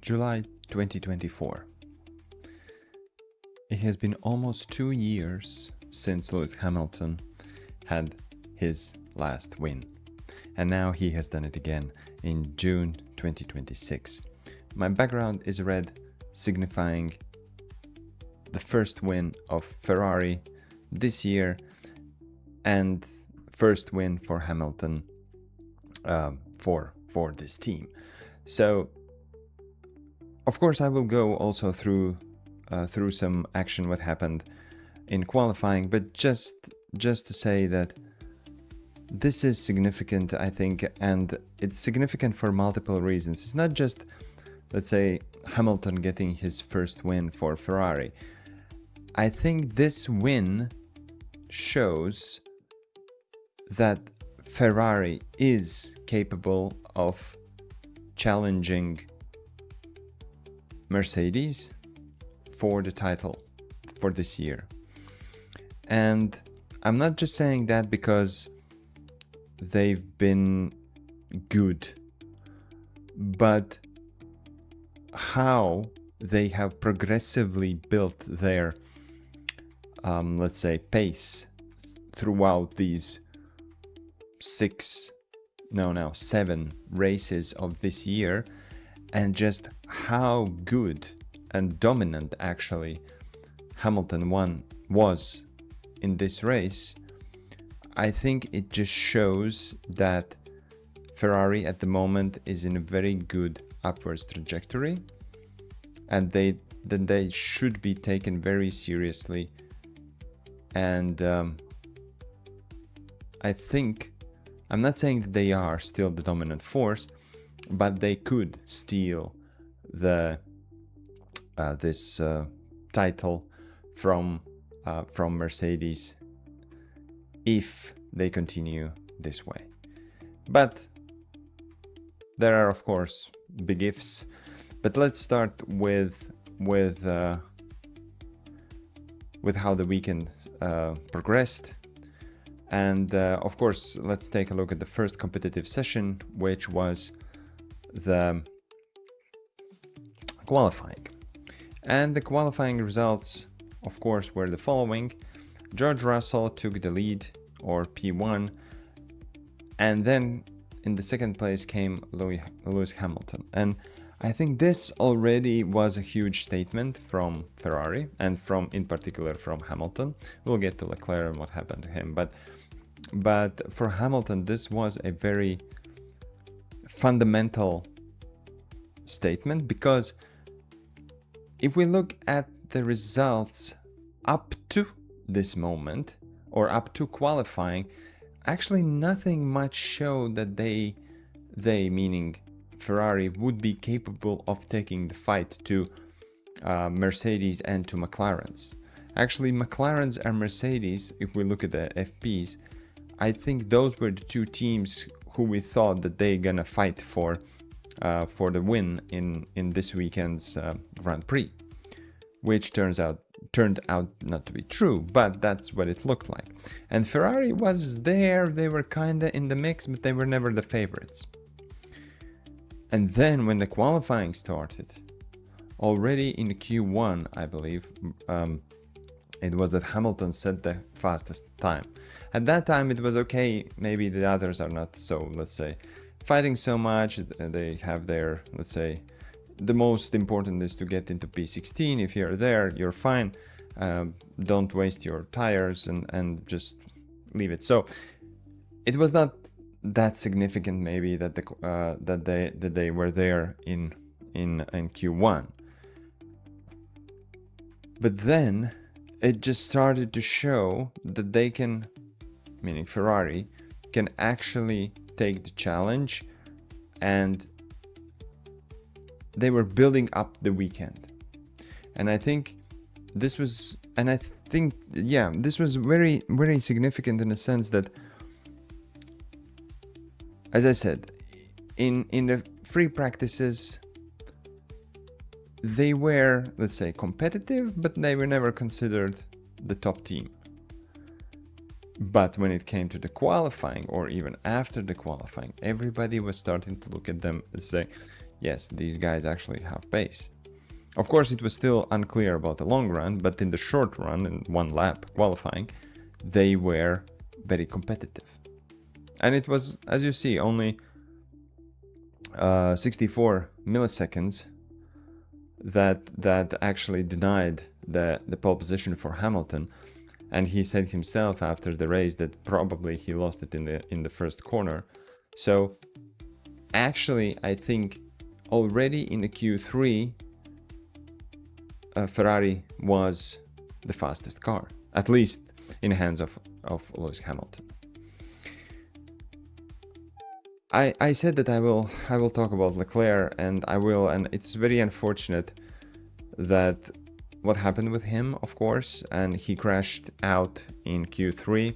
July 2024. It has been almost 2 years since Lewis Hamilton had his last win. And now he has done it again in June 2026. My background is red, signifying the first win of Ferrari this year and first win for Hamilton for this team. So, of course, I will go also through some action what happened in qualifying, but just to say that this is significant, I think, and it's significant for multiple reasons. It's not just, let's say, Hamilton getting his first win for Ferrari. I think this win shows that Ferrari is capable of challenging Mercedes for the title for this year. And I'm not just saying that because they've been good, but how they have progressively built their, let's say, pace throughout these 7 races of this year, and just how good and dominant actually Hamilton was in this race. I think it just shows that Ferrari at the moment is in a very good upwards trajectory, and they should be taken very seriously. And I think, I'm not saying that they are still the dominant force, but they could steal this title from Mercedes if they continue this way. But there are, of course, big ifs. But let's start with how the weekend progressed. And of course, let's take a look at the first competitive session, which was the qualifying. And the qualifying results, of course, were the following. George Russell took the lead, or P1, and then in the second place came Lewis Hamilton. And I think this already was a huge statement from Ferrari, and in particular from Hamilton. We'll get to Leclerc and what happened to him, but for Hamilton, this was a very fundamental statement, because if we look at the results up to this moment, or up to qualifying, actually nothing much showed that they meaning Ferrari, would be capable of taking the fight to Mercedes and to McLaren's. Actually, McLaren's and Mercedes, if we look at the FPs, I think those were the two teams who we thought that they're gonna fight for the win in this weekend's Grand Prix, which turned out not to be true, but that's what it looked like. And Ferrari was there, they were kinda in the mix, but they were never the favorites. And then when the qualifying started, already in Q1, I believe, it was that Hamilton set the fastest time. At that time, it was okay, maybe the others are not so, let's say, fighting so much. They have their, let's say, the most important is to get into P16. If you're there, you're fine. Don't waste your tires and just leave it. So it was not that significant, maybe, that they were there in Q1. But then it just started to show that they can, meaning Ferrari, can actually take the challenge, and they were building up the weekend. And I think this was very, very significant in the sense that, as I said, in the free practices, they were, let's say, competitive, but they were never considered the top team. But when it came to the qualifying, or even after the qualifying, everybody was starting to look at them and say, yes, these guys actually have pace. Of course, it was still unclear about the long run, but in the short run, in one lap qualifying, they were very competitive. And it was, as you see, only 64 milliseconds that actually denied the pole position for Hamilton. And he said himself after the race that probably he lost it in the first corner. So actually, I think already in the Q3, Ferrari was the fastest car, at least in the hands of Lewis Hamilton. I said that I will talk about Leclerc, and I will, and it's very unfortunate that what happened with him, of course, and he crashed out in Q3.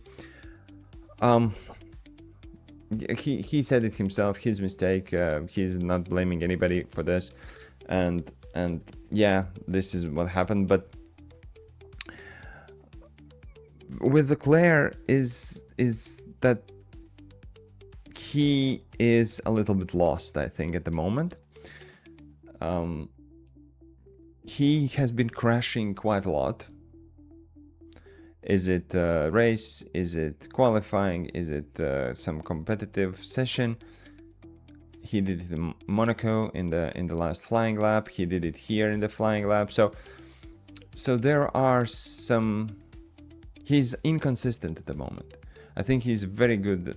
He said it himself, his mistake. He's not blaming anybody for this, and yeah, this is what happened. But with Leclerc is that he is a little bit lost, I think, at the moment. He has been crashing quite a lot. Is it a race? Is it qualifying? Is it some competitive session? He did it in Monaco in the last flying lap. He did it here in the flying lap. So there are some. He's inconsistent at the moment. I think he's very good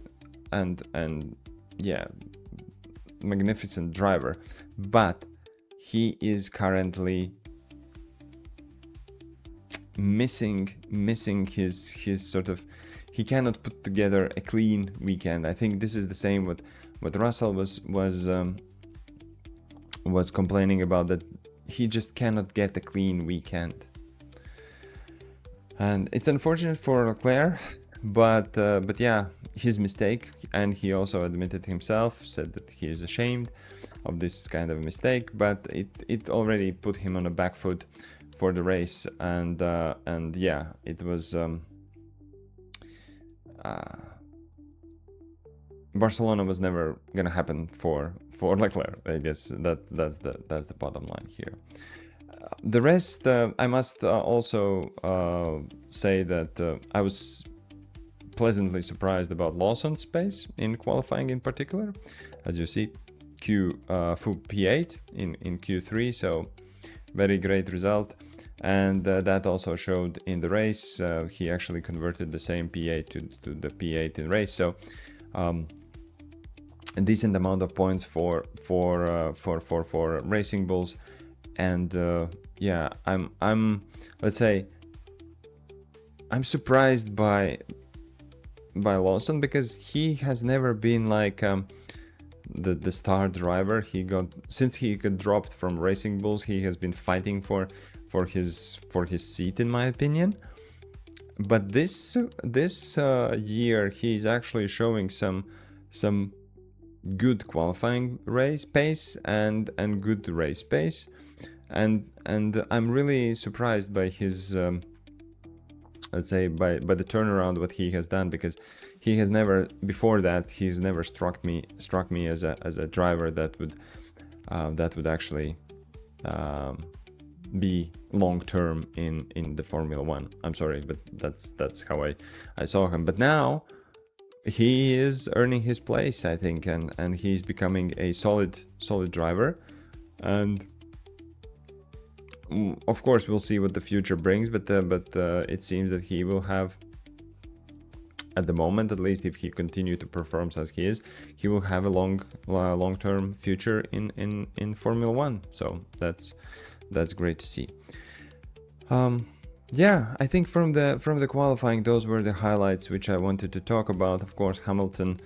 and yeah, magnificent driver, but he is currently missing his sort of, he cannot put together a clean weekend. I think this is the same what Russell was complaining about, that he just cannot get a clean weekend. And it's unfortunate for Leclerc, but yeah, his mistake, and he also admitted himself, said that he is ashamed of this kind of mistake, but it already put him on a back foot for the race, and yeah, it was Barcelona was never gonna happen for Leclerc. I guess that's the bottom line here. The rest, I must also say that I was pleasantly surprised about Lawson's pace in qualifying in particular. As you see, P8 in Q3, so very great result. And that also showed in the race. He actually converted the same P8 to the P8 in race. So a decent amount of points for Racing Bulls. And yeah, I'm let's say I'm surprised by Lawson, because he has never been like the star driver. Since he got dropped from Racing Bulls, he has been fighting for his seat, in my opinion. But this year he's actually showing some good qualifying race pace and good race pace, and I'm really surprised by his let's say by the turnaround what he has done, because he has never, before that, he's never struck me as a driver that would actually be long term in the Formula One. I'm sorry, but that's how I saw him. But now he is earning his place, I think, and he's becoming a solid driver. And of course, we'll see what the future brings, but it seems that he will have, at the moment at least, if he continue to perform as he is, he will have a long-term future in Formula One. So that's great to see. Yeah, I think from the qualifying, those were the highlights which I wanted to talk about. Of course, Hamilton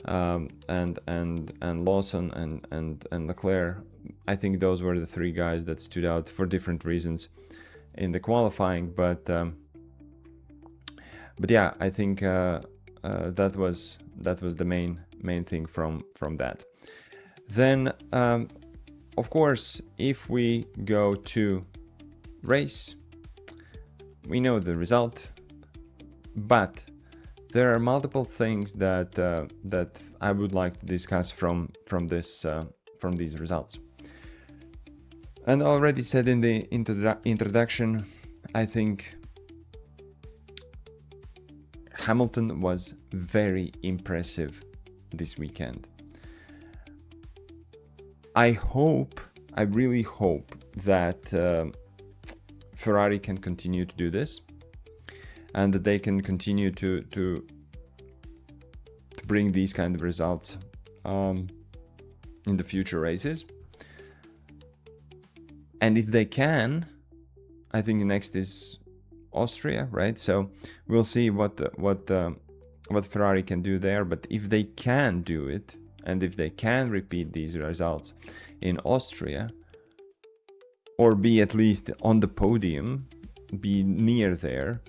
and Lawson and Leclerc. I think those were the three guys that stood out for different reasons in the qualifying. But yeah, I think that was the main thing from that. Then, of course, if we go to race, we know the result, but there are multiple things that I would like to discuss from these results. And already said in the introduction, I think Hamilton was very impressive this weekend. I really hope that Ferrari can continue to do this, and that they can continue to bring these kind of results in the future races. And if they can, I think next is Austria, right? So we'll see what Ferrari can do there. But if they can do it, and if they can repeat these results in Austria, or be at least on the podium, be near there,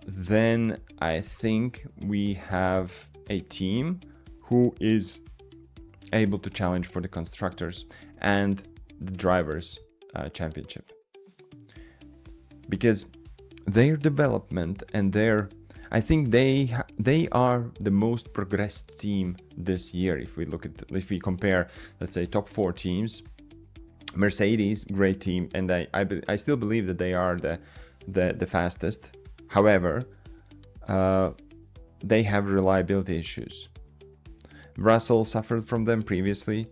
then I think we have a team who is able to challenge for the constructors and the drivers championship, because their development and I think they are the most progressed team this year. If we compare, let's say, top 4 teams, Mercedes, great team, and I still believe that they are the fastest. However, they have reliability issues. Russell suffered from them previously.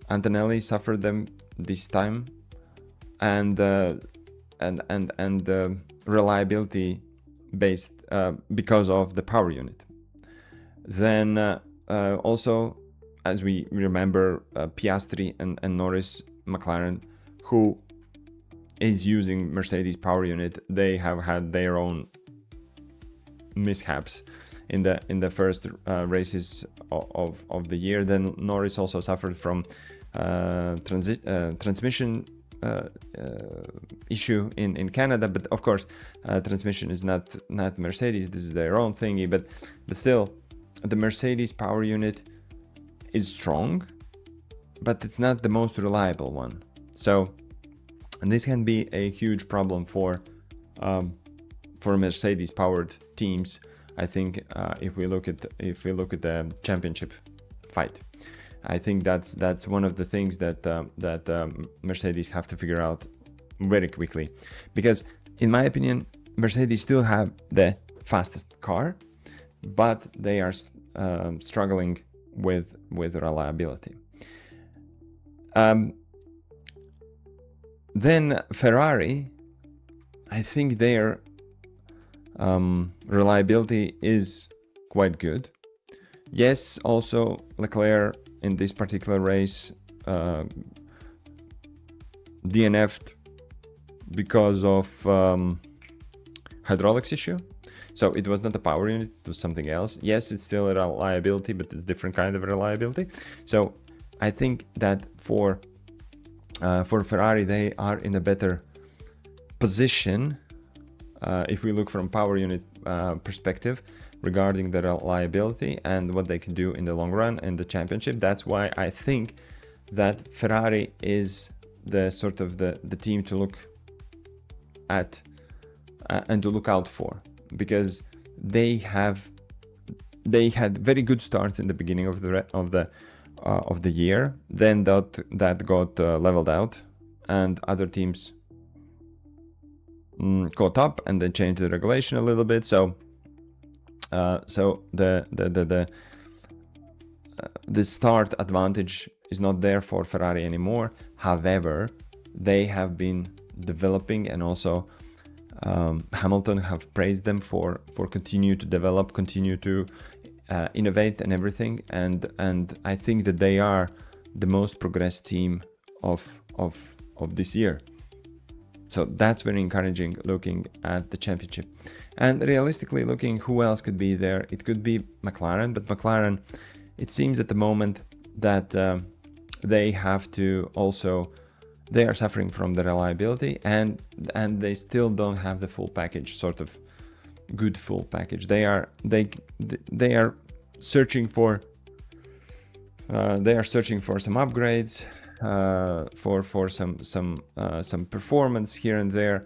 Antonelli suffered them this time, and reliability based because of the power unit. Then also, as we remember, Piastri and Norris McLaren, who is using Mercedes power unit, they have had their own mishaps in the first races of the year. Then Norris also suffered from transmission issue in Canada, but of course transmission is not Mercedes, this is their own thingy, but still the Mercedes power unit is strong, but it's not the most reliable one. So, and this can be a huge problem for Mercedes powered teams, I think, if we look at the championship fight. I think that's one of the things that Mercedes have to figure out very quickly, because in my opinion, Mercedes still have the fastest car, but they are struggling with reliability. Then Ferrari, I think their reliability is quite good. Yes, also Leclerc in this particular race DNF'd because of hydraulics issue. So it was not a power unit, it was something else. Yes, it's still a reliability, but it's different kind of reliability. So I think that for Ferrari, they are in a better position if we look from power unit perspective regarding the reliability and what they can do in the long run in the championship. That's why I think that Ferrari is the sort of the team to look at and to look out for, because they had very good starts in the beginning of the year. Then that got leveled out, and other teams caught up and then changed the regulation a little bit. So the start advantage is not there for Ferrari anymore. However, they have been developing, and also Hamilton have praised them for continue to develop, continue to innovate and everything. And I think that they are the most progressed team of this year. So that's very encouraging looking at the championship. And realistically looking, who else could be there? It could be McLaren, but McLaren, it seems at the moment that they have to also, they are suffering from the reliability, and they still don't have the full package, sort of good full package. They are searching for some upgrades, for some performance here and there,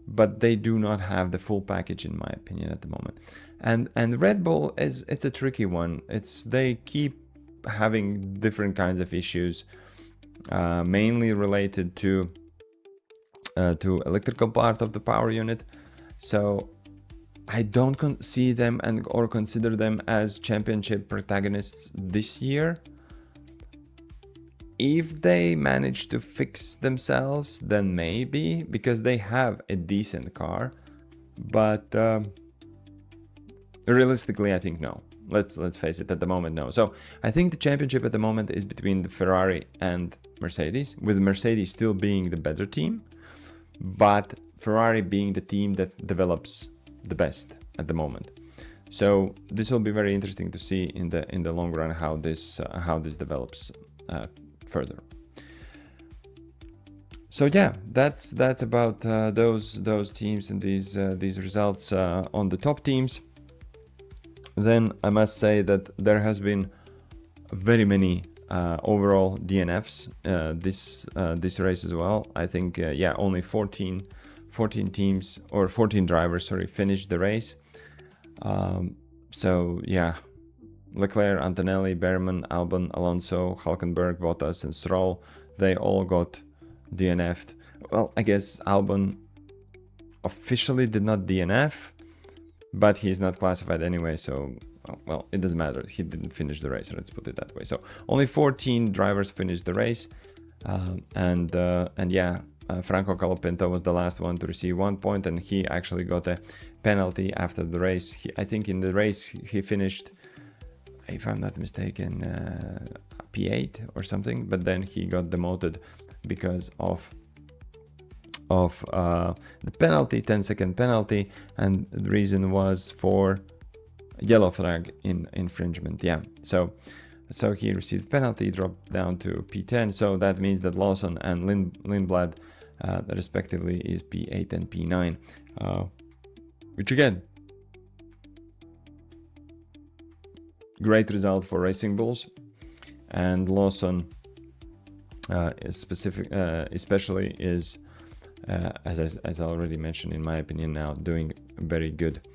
but they do not have the full package, in my opinion, at the moment. And Red Bull it's a tricky one. They keep having different kinds of issues. mainly related to electrical part of the power unit. So I don't see them or consider them as championship protagonists this year. If they manage to fix themselves, then maybe, because they have a decent car. But realistically, I think no. Let's face it, at the moment, no. So I think the championship at the moment is between the Ferrari and Mercedes, with Mercedes still being the better team, but Ferrari being the team that develops the best at the moment. So this will be very interesting to see in the long run how this develops further. So yeah, that's about those teams and these results on the top teams. Then I must say that there has been very many overall DNFs this race as well. I think only 14 teams or 14 drivers finished the race. So yeah, Leclerc, Antonelli, Behrman, Albon, Alonso, Hülkenberg, Bottas and Stroll, they all got DNF'd. Well, I guess Albon officially did not DNF, but he's not classified anyway, so well, it doesn't matter. He didn't finish the race, let's put it that way. So only 14 drivers finished the race, and Franco Colapinto was the last one to receive 1 point, and he actually got a penalty after the race. I think in the race he finished, if I'm not mistaken, P8 or something, but then he got demoted because of the penalty, 10-second penalty, and the reason was for yellow flag in infringement. Yeah, so he received penalty, dropped down to P10. So that means that Lawson and Lindblad respectively is P8 and P9, which again, great result for Racing Bulls. And Lawson especially is as I already mentioned, in my opinion, now doing very good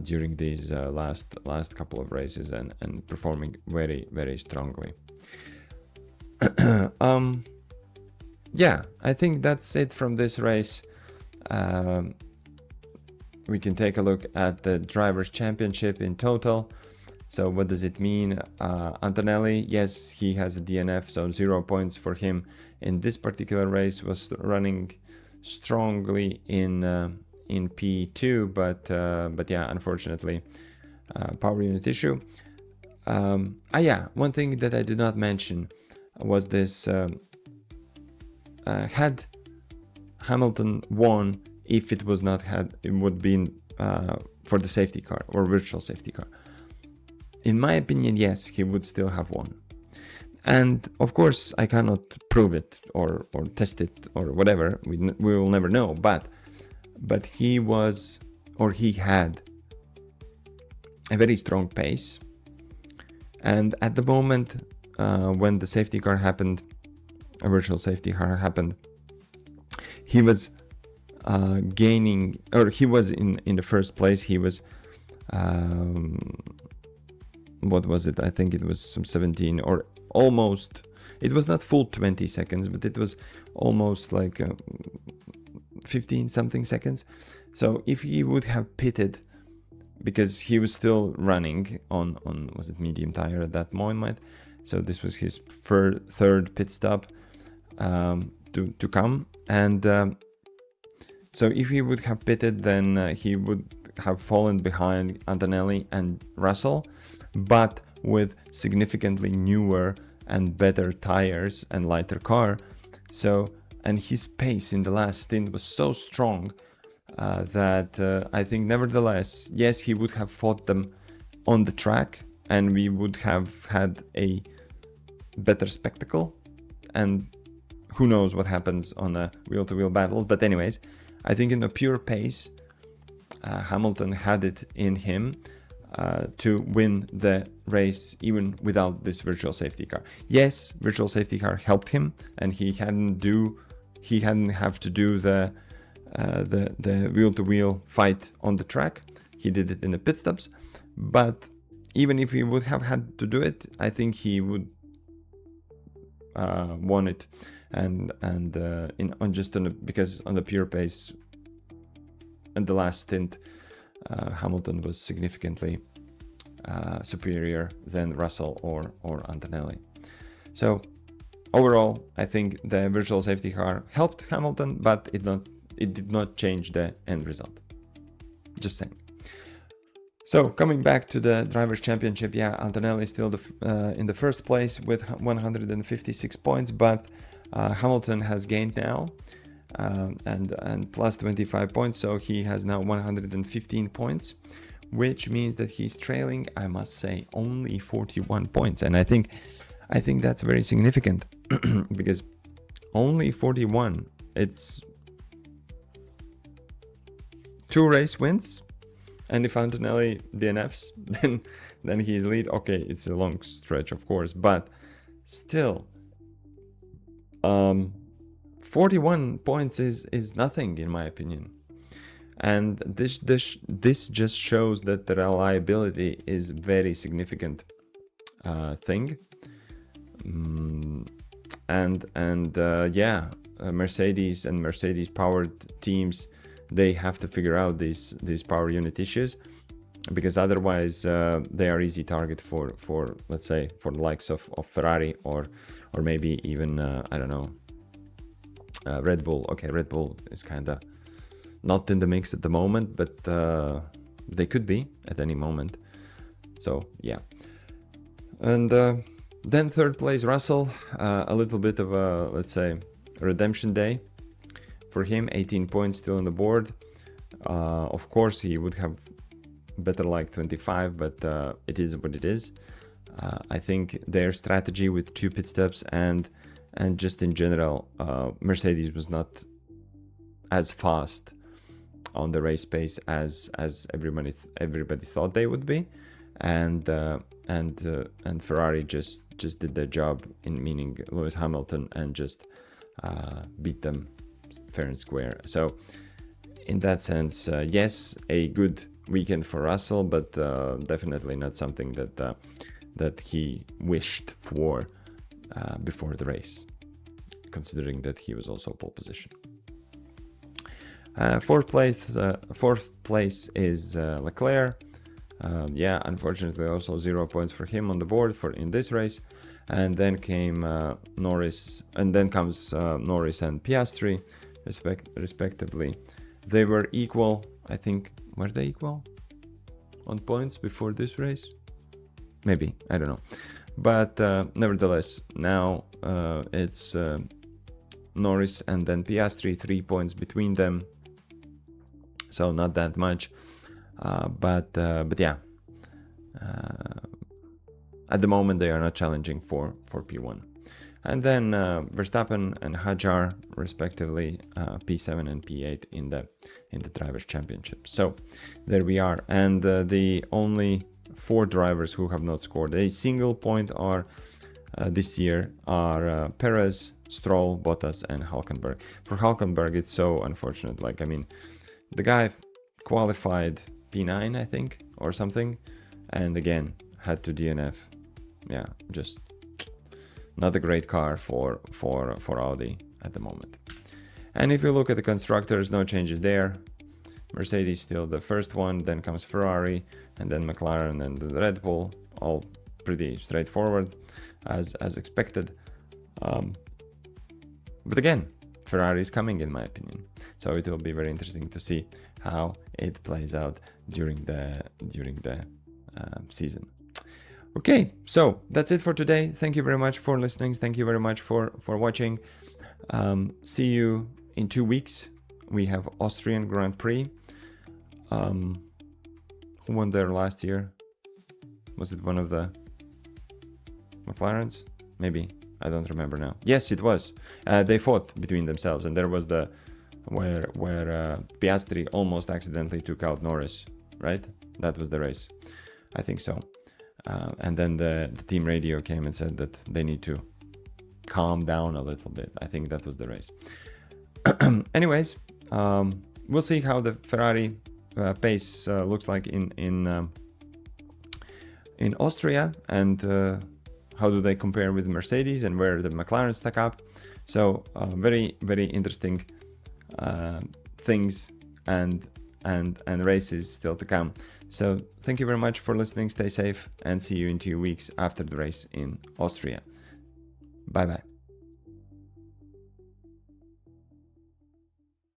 during these last couple of races and performing very, very strongly. Yeah, I think that's it from this race. We can take a look at the Drivers' Championship in total. So what does it mean? Antonelli, yes, he has a DNF, so 0 points for him in this particular race. Was running strongly in P2, but yeah, unfortunately, power unit issue. One thing that I did not mention was this: had Hamilton won, if it was not had, it would be for the safety car or virtual safety car. In my opinion, yes, he would still have won. And of course, I cannot prove it or test it or whatever. We will never know. But he had a very strong pace. And at the moment when the safety car happened, a virtual safety car happened, he was gaining, or he was in the first place. He was what was it? I think it was some 17 or almost. It was not full 20 seconds, but it was almost like 15 something seconds. So if he would have pitted, because he was still running on was it medium tire at that moment, so this was his third pit stop to come, and so if he would have pitted, then he would have fallen behind Antonelli and Russell, but with significantly newer and better tires and lighter car. So, and his pace in the last stint was so strong that I think nevertheless, yes, he would have fought them on the track and we would have had a better spectacle, and who knows what happens on a wheel-to-wheel battles. But anyways, I think in the pure pace, Hamilton had it in him to win the race even without this virtual safety car. Yes, virtual safety car helped him, and he hadn't have to do the wheel-to-wheel fight on the track. He did it in the pit stops, but even if he would have had to do it, I think he would won it, because on the pure pace, in the last stint, Hamilton was significantly superior than Russell or Antonelli. So overall, I think the virtual safety car helped Hamilton, but it did not change the end result. Just saying. So coming back to the Drivers' Championship, yeah, Antonelli is still in the first place with 156 points, but Hamilton has gained now and plus 25 points, so he has now 115 points, which means that he's trailing, I must say, only 41 points, and I think that's very significant because only 41, it's 2 race wins. And if Antonelli DNFs, then he's lead. Okay, it's a long stretch, of course, but still, 41 points is nothing in my opinion. And this just shows that the reliability is very significant thing. Mercedes and Mercedes powered teams, they have to figure out these power unit issues, because otherwise they are easy target for let's say for the likes of Ferrari or maybe even I don't know, Red Bull. Okay, Red Bull is kind of not in the mix at the moment, but they could be at any moment. So yeah, and then third place Russell, a little bit of a, let's say, redemption day for him, 18 points still on the board. Of course, he would have better like 25, but it is what it is. I think their strategy with 2 pit stops and just in general, Mercedes was not as fast on the race pace as everybody thought they would be, and Ferrari just did their job, in meaning Lewis Hamilton, and just beat them fair and square. So in that sense, yes, a good weekend for Russell, but definitely not something that he wished for before the race, considering that he was also pole position. Fourth place is Leclerc. Unfortunately, also 0 points for him on the board in this race. And then came Norris, and then comes Norris and Piastri, respectively. They were equal, I think. Were they equal on points before this race? Maybe, I don't know. But nevertheless, now it's Norris and then Piastri, 3 points between them. So not that much, but yeah. At the moment, they are not challenging for P1. And then Verstappen and Hadjar, respectively, P7 and P8 in the Drivers' Championship. So there we are. And the only 4 drivers who have not scored a single point this year are Perez, Stroll, Bottas, and Hülkenberg. For Hülkenberg, it's so unfortunate. Like, I mean, the guy qualified P9, I think, or something, and again had to DNF. Yeah, just not a great car for Audi at the moment. And if you look at the constructors, no changes there. Mercedes still the first one, then comes Ferrari, and then McLaren and the Red Bull, all pretty straightforward as expected. But again, Ferrari is coming, in my opinion. So it will be very interesting to see how it plays out during the season. Okay, so that's it for today. Thank you very much for listening. Thank you very much for watching. See you in 2 weeks. We have Austrian Grand Prix. Who won there last year? Was it one of the McLarens? Maybe. I don't remember now. Yes, it was. They fought between themselves, and there was where Piastri almost accidentally took out Norris, right? That was the race. I think so. And then the team radio came and said that they need to calm down a little bit. I think that was the race. Anyways, we'll see how the Ferrari pace looks like in Austria, and how do they compare with Mercedes and where the McLaren stack up. So very, very interesting things and races still to come. So thank you very much for listening. Stay safe and see you in 2 weeks after the race in Austria. Bye bye.